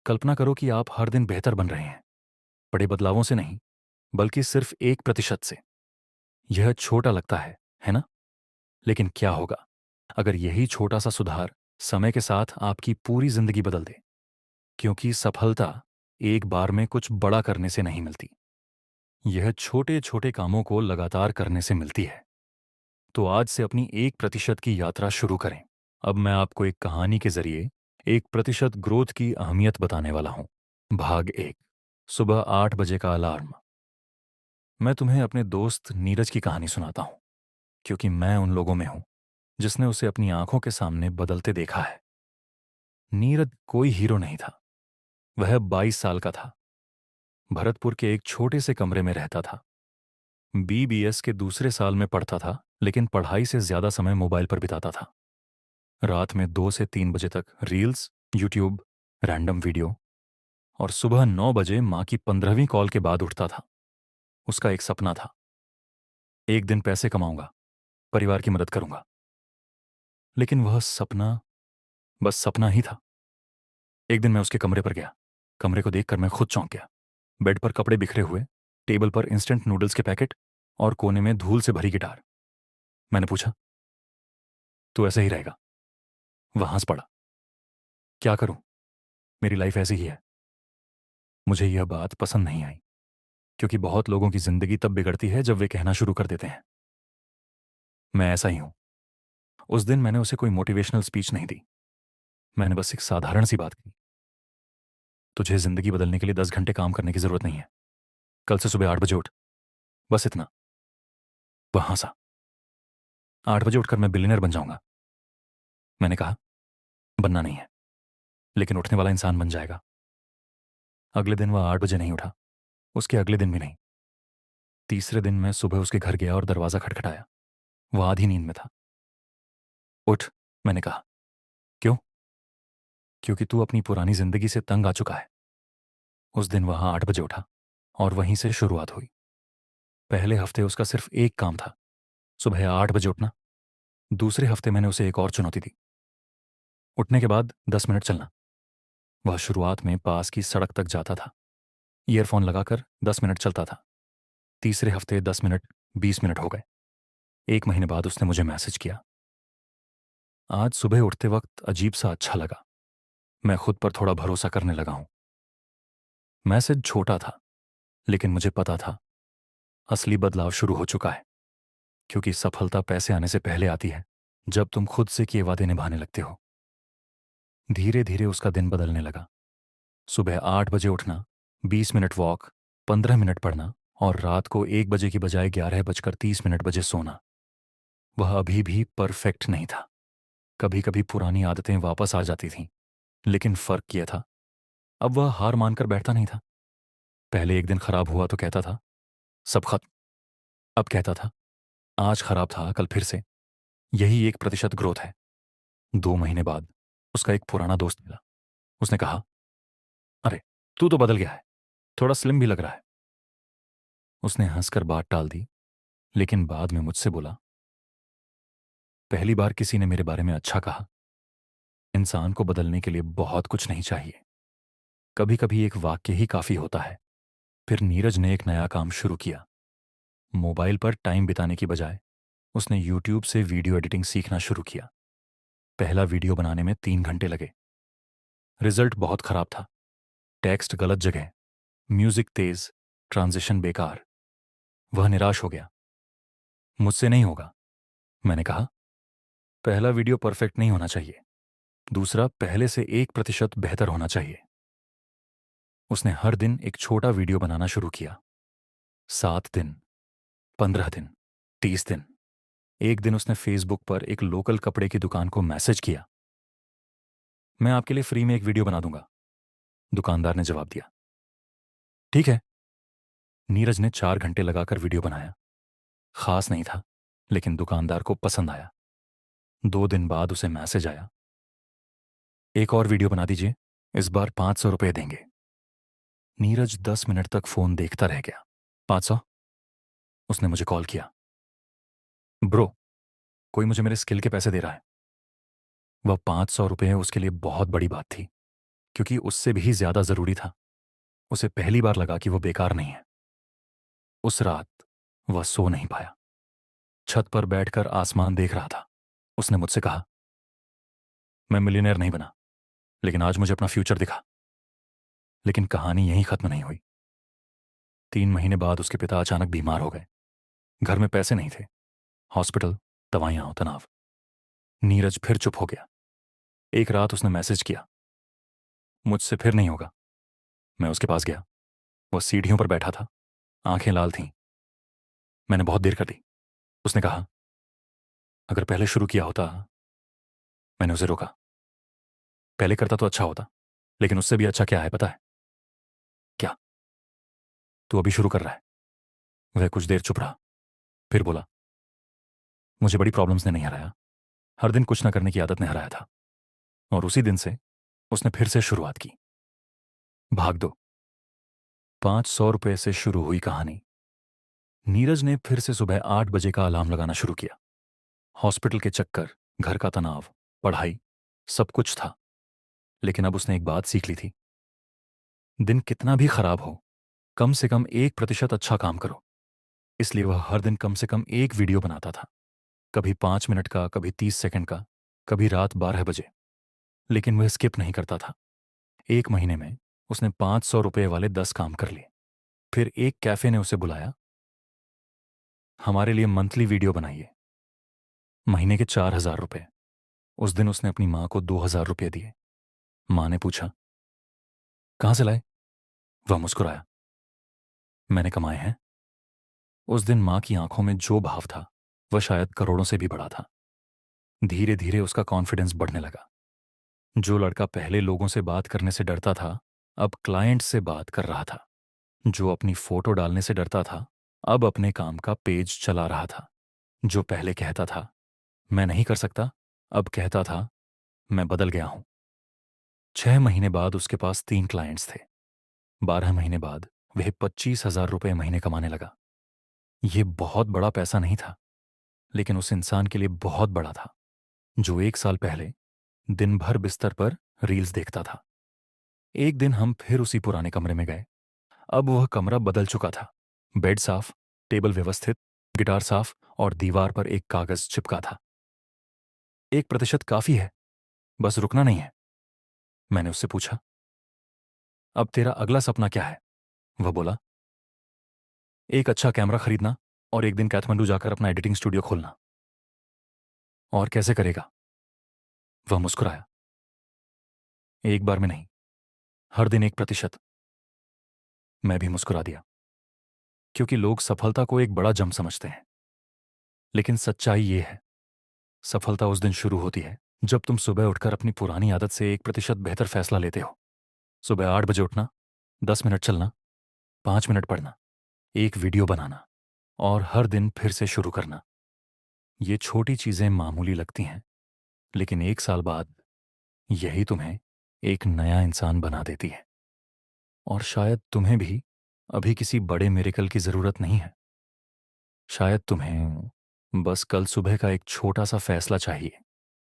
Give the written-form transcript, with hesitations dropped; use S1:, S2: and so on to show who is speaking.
S1: कल्पना करो कि आप हर दिन बेहतर बन रहे हैं, बड़े बदलावों से नहीं, बल्कि सिर्फ 1% से। यह छोटा लगता है ना? लेकिन क्या होगा अगर यही छोटा सा सुधार समय के साथ आपकी पूरी जिंदगी बदल दे? क्योंकि सफलता एक बार में कुछ बड़ा करने से नहीं मिलती, यह छोटे छोटे कामों को लगातार करने से मिलती है। तो आज से अपनी 1% की यात्रा शुरू करें। अब मैं आपको एक कहानी के जरिए 1% ग्रोथ की अहमियत बताने वाला हूं। भाग 1। सुबह 8 बजे का अलार्म। मैं तुम्हें अपने दोस्त नीरज की कहानी सुनाता हूं, क्योंकि मैं उन लोगों में हूं जिसने उसे अपनी आंखों के सामने बदलते देखा है। नीरज कोई हीरो नहीं था। वह 22 साल का था। भरतपुर के एक छोटे से कमरे में रहता था। बीबीएस के दूसरे साल में पढ़ता था, लेकिन पढ़ाई से ज्यादा समय मोबाइल पर बिताता था। रात में 2 से 3 बजे तक रील्स, यूट्यूब, रैंडम वीडियो, और सुबह 9 बजे माँ की 15वीं कॉल के बाद उठता था। उसका एक सपना था, एक दिन पैसे कमाऊंगा, परिवार की मदद करूंगा। लेकिन वह सपना बस सपना ही था। एक दिन मैं उसके कमरे पर गया। कमरे को देखकर मैं खुद चौंक गया। बेड पर कपड़े बिखरे हुए, टेबल पर इंस्टेंट नूडल्स के पैकेट, और कोने में धूल से भरी गिटार। मैंने पूछा, तू ऐसे ही रहेगा? वह हंस पड़ा। क्या करूं, मेरी लाइफ ऐसी ही है। मुझे यह बात पसंद नहीं आई, क्योंकि बहुत लोगों की जिंदगी तब बिगड़ती है जब वे कहना शुरू कर देते हैं, मैं ऐसा ही हूं। उस दिन मैंने उसे कोई मोटिवेशनल स्पीच नहीं दी। मैंने बस एक साधारण सी बात की, तुझे जिंदगी बदलने के लिए 10 घंटे काम करने की जरूरत नहीं है। कल से सुबह 8 बजे उठ, बस इतना। वह हंसा। 8 बजे उठकर मैं बिलियनर बन जाऊंगा। मैंने कहा, बनना नहीं है, लेकिन उठने वाला इंसान बन जाएगा। अगले दिन वह 8 बजे नहीं उठा, उसके अगले दिन भी नहीं। तीसरे दिन मैं सुबह उसके घर गया और दरवाजा खटखटाया। वह आधी नींद में था। उठ, मैंने कहा। क्यों? क्योंकि तू अपनी पुरानी जिंदगी से तंग आ चुका है। उस दिन वह 8 बजे उठा, और वहीं से शुरुआत हुई। पहले हफ्ते उसका सिर्फ एक काम था, सुबह 8 बजे उठना। दूसरे हफ्ते मैंने उसे एक और चुनौती दी, उठने के बाद 10 मिनट चलना। वह शुरुआत में पास की सड़क तक जाता था, ईयरफोन लगाकर 10 मिनट चलता था। तीसरे हफ्ते 10 मिनट, 20 मिनट हो गए। एक महीने बाद उसने मुझे मैसेज किया। आज सुबह उठते वक्त अजीब सा अच्छा लगा। मैं खुद पर थोड़ा भरोसा करने लगा हूं। मैसेज छोटा था, लेकिन मुझे पता था असली बदलाव शुरू हो चुका है। क्योंकि सफलता पैसे आने से पहले आती है, जब तुम खुद से किए वादे निभाने लगते हो। धीरे धीरे उसका दिन बदलने लगा। सुबह 8 बजे उठना, 20 मिनट वॉक, 15 मिनट पढ़ना, और रात को 1 बजे की बजाय 11 बजकर 30 मिनट बजे सोना। वह अभी भी परफेक्ट नहीं था। कभी कभी पुरानी आदतें वापस आ जाती थीं, लेकिन फर्क यह था, अब वह हार मानकर बैठता नहीं था। पहले एक दिन खराब हुआ तो कहता था, सब खत्म। अब कहता था, आज खराब था, कल फिर से। यही 1% ग्रोथ है। 2 महीने बाद उसका एक पुराना दोस्त मिला। उसने कहा, अरे, तू तो बदल गया है, थोड़ा स्लिम भी लग रहा है। उसने हंसकर बात टाल दी, लेकिन बाद में मुझसे बोला, पहली बार किसी ने मेरे बारे में अच्छा कहा। इंसान को बदलने के लिए बहुत कुछ नहीं चाहिए, कभी कभी एक वाक्य ही काफी होता है। फिर नीरज ने एक नया काम शुरू किया। मोबाइल पर टाइम बिताने की बजाय उसने यूट्यूब से वीडियो एडिटिंग सीखना शुरू किया। पहला वीडियो बनाने में 3 घंटे लगे। रिजल्ट बहुत खराब था। टेक्स्ट गलत जगह, म्यूजिक तेज, ट्रांजिशन बेकार। वह निराश हो गया। मुझसे नहीं होगा, मैंने कहा। पहला वीडियो परफेक्ट नहीं होना चाहिए, दूसरा पहले से 1% बेहतर होना चाहिए। उसने हर दिन एक छोटा वीडियो बनाना शुरू किया। 7 दिन, 15 दिन, 30 दिन। एक दिन उसने फेसबुक पर एक लोकल कपड़े की दुकान को मैसेज किया, मैं आपके लिए फ्री में एक वीडियो बना दूंगा। दुकानदार ने जवाब दिया, ठीक है। नीरज ने 4 घंटे लगाकर वीडियो बनाया। खास नहीं था, लेकिन दुकानदार को पसंद आया। 2 दिन बाद उसे मैसेज आया, एक और वीडियो बना दीजिए, इस बार 500 रुपये देंगे। नीरज 10 मिनट तक फोन देखता रह गया। 500? उसने मुझे कॉल किया। ब्रो, कोई मुझे मेरे स्किल के पैसे दे रहा है। वह 500 रुपये उसके लिए बहुत बड़ी बात थी, क्योंकि उससे भी ज्यादा जरूरी था। उसे पहली बार लगा कि वो बेकार नहीं है। उस रात वह सो नहीं पाया। छत पर बैठकर आसमान देख रहा था। उसने मुझसे कहा, मैं मिलियनेयर नहीं बना, लेकिन आज मुझे अपना फ्यूचर दिखा। लेकिन कहानी यहीं खत्म नहीं हुई। 3 महीने बाद उसके पिता अचानक बीमार हो गए। घर में पैसे नहीं थे। हॉस्पिटल, दवाइयां, तनाव। नीरज फिर चुप हो गया। एक रात उसने मैसेज किया, मुझसे फिर नहीं होगा। मैं उसके पास गया। वो सीढ़ियों पर बैठा था, आंखें लाल थीं। मैंने बहुत देर कर दी। उसने कहा, अगर पहले शुरू किया होता। मैंने उसे रोका। पहले करता तो अच्छा होता, लेकिन उससे भी अच्छा क्या है पता है? क्या? तू अभी शुरू कर रहा है। वह कुछ देर चुप रहा, फिर बोला, मुझे बड़ी प्रॉब्लम्स ने नहीं हराया, हर दिन कुछ ना करने की आदत ने हराया था। और उसी दिन से उसने फिर से शुरुआत की। भाग दो। 500 रुपये से शुरू हुई कहानी। नीरज ने फिर से सुबह 8 बजे का अलार्म लगाना शुरू किया। हॉस्पिटल के चक्कर, घर का तनाव, पढ़ाई, सब कुछ था। लेकिन अब उसने एक बात सीख ली थी, दिन कितना भी खराब हो, कम से कम 1% अच्छा काम करो। इसलिए वह हर दिन कम से कम एक वीडियो बनाता था। कभी 5 मिनट का, कभी 30 सेकंड का, कभी रात 12 बजे। लेकिन वह स्किप नहीं करता था। 1 महीने में उसने 500 रुपये वाले 10 काम कर लिए। फिर एक कैफे ने उसे बुलाया, हमारे लिए मंथली वीडियो बनाइए। महीने के 4,000 रुपये। उस दिन उसने अपनी मां को 2,000 रुपये दिए। मां ने पूछा, कहां से लाए? वह मुस्कुराया, मैंने कमाए हैं। उस दिन मां की आंखों में जो भाव था, वह शायद करोड़ों से भी बड़ा था। धीरे धीरे उसका कॉन्फिडेंस बढ़ने लगा। जो लड़का पहले लोगों से बात करने से डरता था, अब क्लाइंट से बात कर रहा था। जो अपनी फोटो डालने से डरता था, अब अपने काम का पेज चला रहा था। जो पहले कहता था, मैं नहीं कर सकता, अब कहता था, मैं बदल गया हूं। 6 महीने बाद उसके पास 3 क्लाइंट्स थे। 12 महीने बाद वह 25,000 रुपये महीने कमाने लगा। यह बहुत बड़ा पैसा नहीं था, लेकिन उस इंसान के लिए बहुत बड़ा था, जो 1 साल पहले दिन भर बिस्तर पर रील्स देखता था। एक दिन हम फिर उसी पुराने कमरे में गए। अब वह कमरा बदल चुका था। बेड साफ, टेबल व्यवस्थित, गिटार साफ और दीवार पर एक कागज चिपका था। 1% काफी है, बस रुकना नहीं है। मैंने उससे पूछा, अब तेरा अगला सपना क्या है? वह बोला, एक अच्छा कैमरा खरीदना और एक दिन काठमांडू जाकर अपना एडिटिंग स्टूडियो खोलना। और कैसे करेगा? वह मुस्कुराया, एक बार में नहीं, हर दिन 1%। मैं भी मुस्कुरा दिया, क्योंकि लोग सफलता को एक बड़ा जंप समझते हैं। लेकिन सच्चाई ये है, सफलता उस दिन शुरू होती है जब तुम सुबह उठकर अपनी पुरानी आदत से 1% बेहतर फैसला लेते हो। सुबह 8 बजे उठना, 10 मिनट चलना, 5 मिनट पढ़ना, एक वीडियो बनाना और हर दिन फिर से शुरू करना। ये छोटी चीजें मामूली लगती हैं, लेकिन 1 साल बाद यही तुम्हें एक नया इंसान बना देती है। और शायद तुम्हें भी अभी किसी बड़े मिरेकल की जरूरत नहीं है। शायद तुम्हें बस कल सुबह का एक छोटा सा फैसला चाहिए,